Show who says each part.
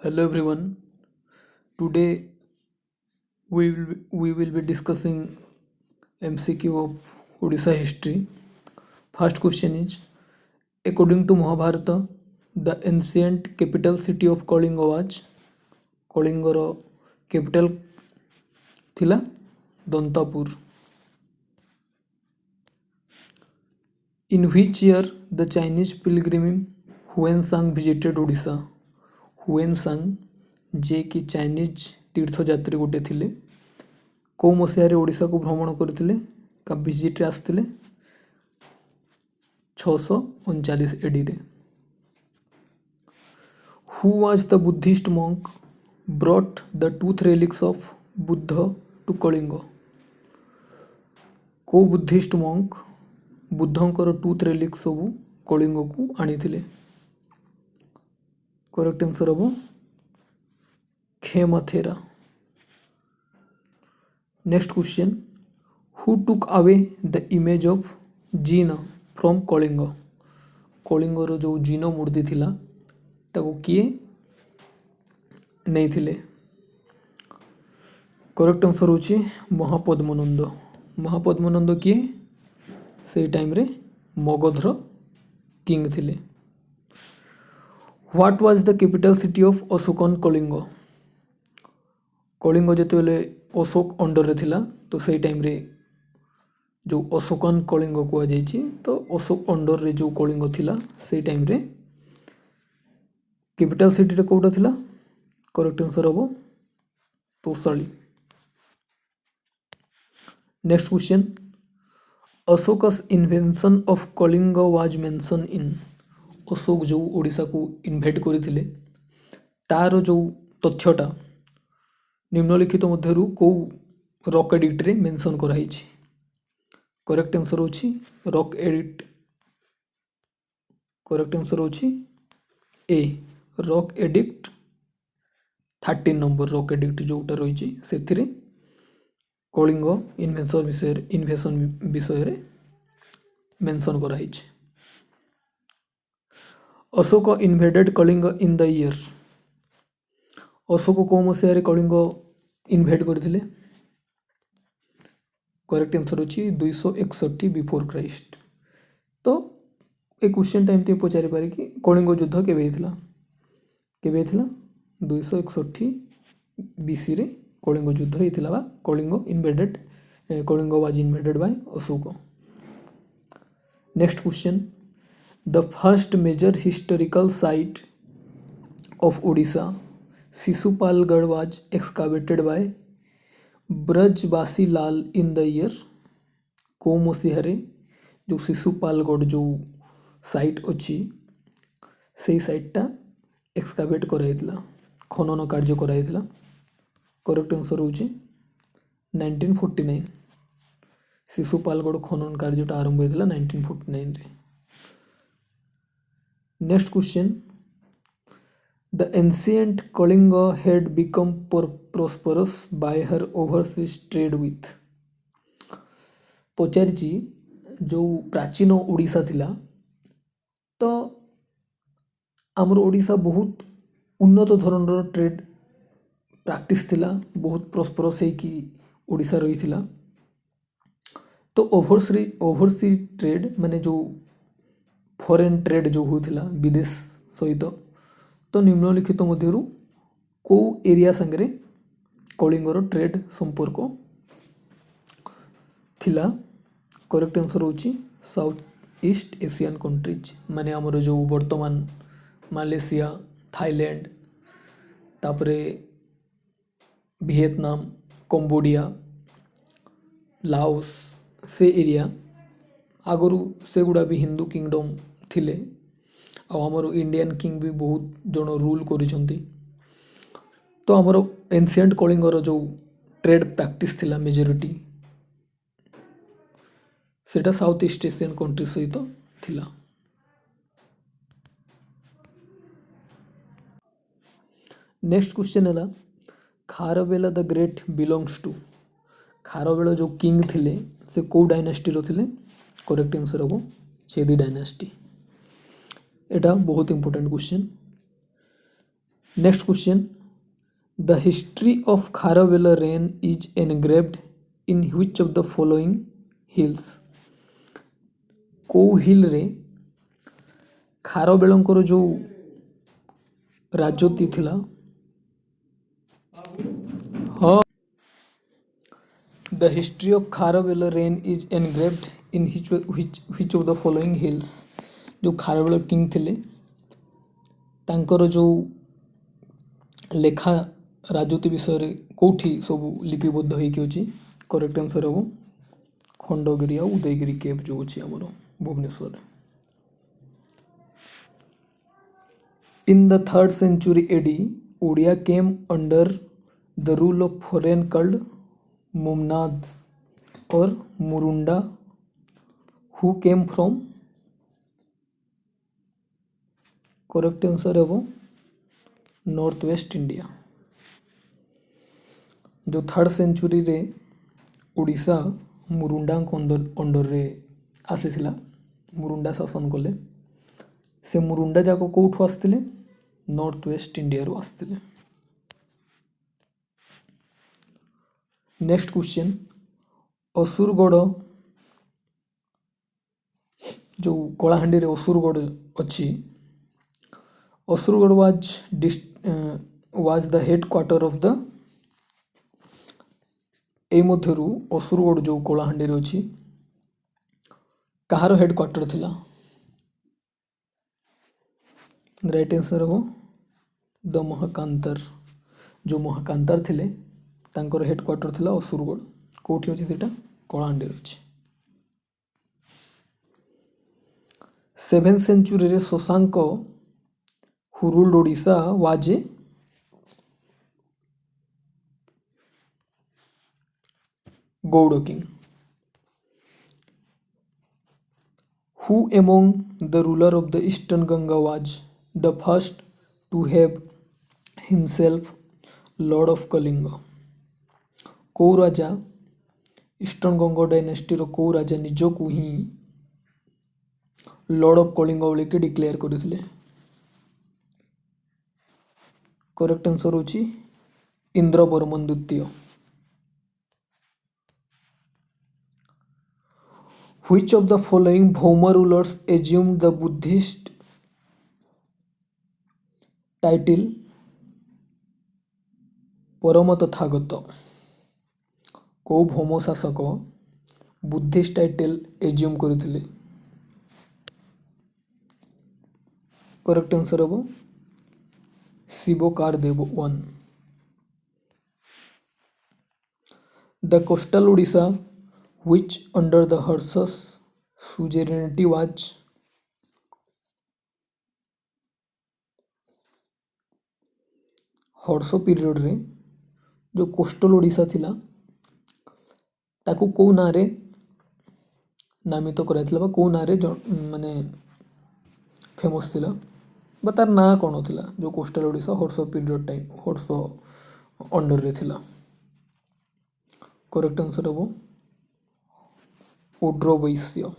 Speaker 1: Hello everyone. Today we will be discussing MCQ of Odisha history. First question is, according to Mahabharata, the ancient capital city of Kalinga was Kalingara capital thila Dantapur. In which year the Chinese pilgrim Huensang visited Odisha? Huensang जे कि Chinese तीर्थयात्री गोटे थिले कौ मसीह ओडिशा को भ्रमण करते का visit आसते 639 एडी रे who was the Buddhist monk brought the tooth relics of Buddha to Kalinga को Buddhist monk Buddhankar tooth relic सब कलिंग को आनी करेक्ट आंसर हम Khemathera. Next question, who took away the image of Jina from Kalinga कलिंगर जो जीन मूर्ति थिला ताको किए नहीं थिले? करेक्ट आंसर होची महापद्मनंद. महापद्मनंद किए से टाइम रे मगधर किंग थिले. What was the capital city of Ashokan Kalinga Kalinga जिते अशोक अंडर रे थिला तो सही टाइम रे जो अशोकन कलिंग कह जाइए तो अशोक अंडर रे जो कलिंग थिला सही टाइम रे कैपिटल सिटी रे कोटा थिला? करेक्ट आंसर हम Tosali. Next question, Ashoka's invasion of Kalinga was mention in Ashoka जो ओडिशा को इन्वेट करथिले तार जो तथ्यटा निम्नलिखित मध्यरु को रॉक एडिक्ट रे मेंशन कराई छी? करेक्ट आंसर होची रॉक एडिक्ट. करेक्ट आंसर होची a rock edict 13 number rock edict जोटा रही से कलिंग इन्वेशन विषय रे मेंशन कराई छी. Ashok invaded Kalinga in the year Ashok कौ मसीह कलिंग इन्वेट करथिले? करेक्ट आंसर होची 261 बिफोर क्राइस्ट. तो एक क्वेश्चन टाइम ते पचारि पारे कि कलिंग युद्ध केबे हेतिला? 261 बीसी रे कलिंग युद्ध हेतिला बा Kalinga was invaded by Ashok. Next question, the first major historical site of Odisha Shishupalgarh was excavated by Brajvasi Lal in the year को मसीह जो शिशुपालगढ़ जो साइट अच्छी से साइटा एक्सकावेट कराइला खनन कार्य कराइला? करेक्ट आंसर होची 1949 शिशुपालगढ़ खनन कार्यटा आरंभ होता 1949 रे. Next question, The ancient Kalinga had become prosperous by her overseas trade with पचारिची जो प्राचीन ओडिशा थिला तो आमर ओडिशा बहुत उन्नत धरणर ट्रेड प्रैक्टिस थिला बहुत प्रॉस्परस है कि ओडिशा रही थिला. तो ओवरसी ट्रेड माने जो फॉरेन ट्रेड जो होथिला विदेश सहित तो निम्नलिखित मध्यरु को एरिया संगे कलिंगर ट्रेड संपर्क थिला? करेक्ट आंसर होची साउथ ईस्ट एशियन कंट्रीज माने हमर जो वर्तमान मालेशिया थाईलैंड तापरे वियतनाम कंबोडिया लाओस से एरिया आगरू से गुड़ा भी हिंदू किंगडम थिले आमर इंडियन किंग भी बहुत जन रूल करिसंती. तो आमर एंशिएंट कलिंगर जो ट्रेड प्रैक्टिस थिला मेजॉरिटी सेटा साउथ ईस्ट एशियन कंट्री सहित थिला. नेक्स्ट क्वेश्चन है Kharavela the great belongs to Kharavel जो किंग थिले से को डायनास्टी रो थिले? करेक्ट आंसर हम चेदी डायनास्टी. एटा बहुत important question. Next question, the history of Kharavela rain is engraved in which of the following hills. को हिल रे खारवेलंकर जो राजती थिला, हाँ, the history of Kharavela rain is engraved in which of the following hills. जो Kharavela king थिले तांकर जो लेखा राजती विषय कौटी सब लिपिबद्ध होगी। करेक्ट आंसर हम खंडगिरी और उदयगिरी केव जो अच्छी आमर Bhubaneswar. In the 3rd century AD Odia came under the rule of foreign called मुमनाद और Murunda who came from. Correct answer है नॉर्थ वेस्ट इंडिया। जो 3rd century रे ओडिशा मुरुंडा अंडर रे आसीथिला, मुरुंडा शासन कले। से मुरुंडा जाक कौठु आसथिले, नॉर्थ वेस्ट इंडिया रु आसथिले। नेक्स्ट क्वेश्चन, असुरगढ़ जो कलाहांडी रे असुरगढ़ अच्छी, Asurgarh was the headquarter of the, ए मध्यरु असुरगढ़ जो कलाहांडी रे अच्छी कहार हेड क्वार्टर थिला। राइट आंसर हो द महाकांतर। जो महाकांतर थिले तांकर हेड क्वार्टर थिला असुरगढ़। कोठी अछि सेटा, कलाहांडी रे अछि। 7th century रे Shashank who ruled Odisha was a Gaur king. Who among the ruler of the Eastern Ganga was the first to have himself Lord of Kalinga? कौ राजा ईस्टर्न गंगा डायनेस्टी रो कौ राजा निजकु ही लॉर्ड ऑफ कलिंग बोली के डिक्लेयर करथिले। करेक्ट आंसर होची इंद्रवर्मन द्वितीय। Which of the following Bhoma rulers assumed the Buddhist title परम तथागत? को भौम शासक बुद्धिस्ट टाइटल एज्यूम करथिले? करेक्ट आंसर हम शिवकारदेव I। The coastal Odisha which under the Harshas suzerainty was Harsh period रे जो कोस्टल ओडिशा थिला ताकू को ना रे नामित कराइथिला, बा को ना रे माने फेमस थिला, बा तार ना कोन थिला जो कोस्टल ओडिशा हर्ष पीरियड टाइम हर्ष अंडर रे थिला। करेक्ट आंसर हम ओड्रवैश्य।